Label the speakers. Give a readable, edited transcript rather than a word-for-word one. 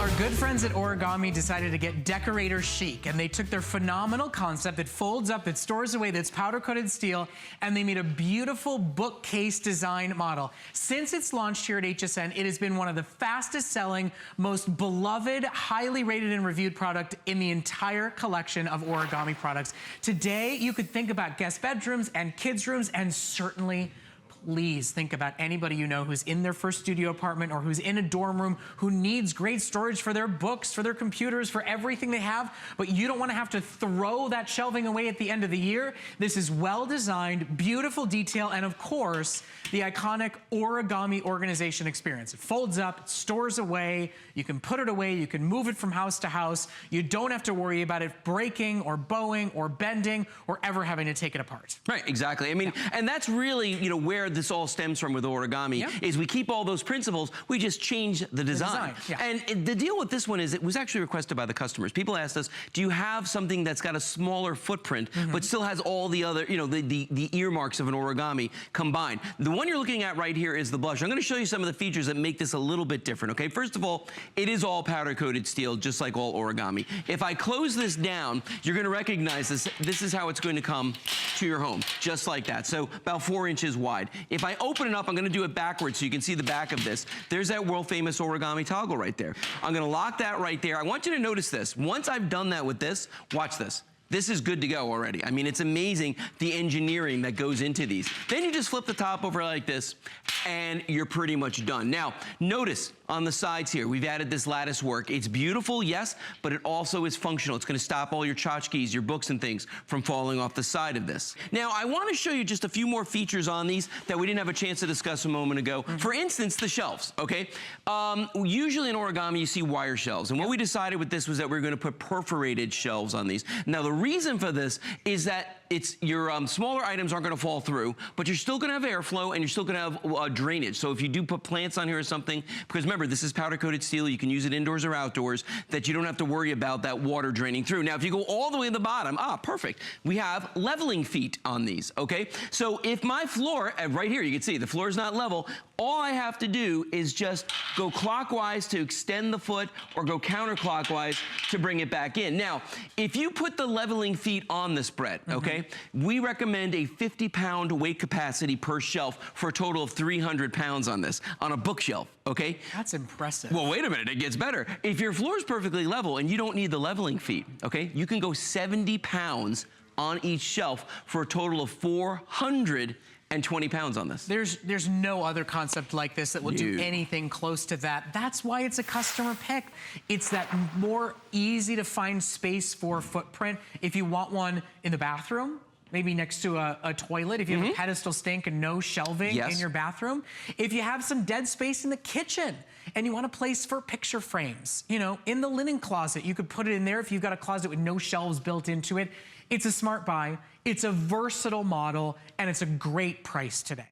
Speaker 1: Our good friends at Origami decided to get decorator chic, and they took their phenomenal concept that folds up, that stores away, that's powder-coated steel, and they made a beautiful bookcase design model. Since its launched here at HSN, it has been one of the fastest-selling, most beloved, highly rated and reviewed product in the entire collection of Origami products. Today, you could think about guest bedrooms and kids' rooms, and certainly please think about anybody you know who's in their first studio apartment or who's in a dorm room who needs great storage for their books, for their computers, for everything they have, but you don't want to have to throw that shelving away at the end of the year. This is well designed, beautiful detail, and of course, the iconic Origami organization experience. It folds up, it stores away, you can put it away, you can move it from house to house. You don't have to worry about it breaking or bowing or bending or ever having to take it apart.
Speaker 2: Right, exactly. I mean, and that's really, you know, where this all stems from with Origami, is we keep all those principles, we just change the design. And the deal with this one is it was actually requested by the customers. People asked us, do you have something that's got a smaller footprint, but still has all the other, you know, the earmarks of an Origami combined? The one you're looking at right here is the blush. I'm gonna show you some of the features that make this a little bit different, okay? First of all, it is all powder-coated steel, just like all Origami. If I close this down, you're gonna recognize this. This is how it's going to come to your home, just like that. So about 4 inches wide. If I open it up, I'm gonna do it backwards so you can see the back of this. There's that world famous Origami toggle right there. I'm gonna lock that right there. I want you to notice this. Once I've done that with this, watch this. This is good to go already. I mean, it's amazing the engineering that goes into these. Then you just flip the top over like this, and you're pretty much done. Now, notice on the sides here, we've added this lattice work. It's beautiful, yes, but it also is functional. It's gonna stop all your tchotchkes, your books and things from falling off the side of this. Now, I wanna show you just a few more features on these that we didn't have a chance to discuss a moment ago. For instance, the shelves, okay? Usually in Origami, you see wire shelves. And what we decided with this was that we're gonna put perforated shelves on these. Now, the reason for this is that it's your smaller items aren't gonna fall through, but you're still gonna have airflow and you're still gonna have drainage. So if you do put plants on here or something, because remember, this is powder coated steel, you can use it indoors or outdoors, that you don't have to worry about that water draining through. Now, if you go all the way to the bottom, perfect. We have leveling feet on these, okay? So if my floor, right here, you can see the floor is not level, all I have to do is just go clockwise to extend the foot or go counterclockwise to bring it back in. Now, if you put the leveling feet on the spread, okay, we recommend a 50-pound weight capacity per shelf for a total of 300 pounds on this, on a bookshelf, okay?
Speaker 1: That's impressive.
Speaker 2: Well, wait a minute, it gets better. If your floor is perfectly level and you don't need the leveling feet, okay, you can go 70 pounds on each shelf for a total of 420 pounds on this.
Speaker 1: There's no other concept like this that will do anything close to that. That's why it's a customer pick. It's that more easy to find space for footprint. If you want one in the bathroom, maybe next to a toilet, if you have a pedestal sink and no shelving in your bathroom. If you have some dead space in the kitchen and you want a place for picture frames, you know, in the linen closet, you could put it in there if you've got a closet with no shelves built into it. It's a smart buy, it's a versatile model, and it's a great price today.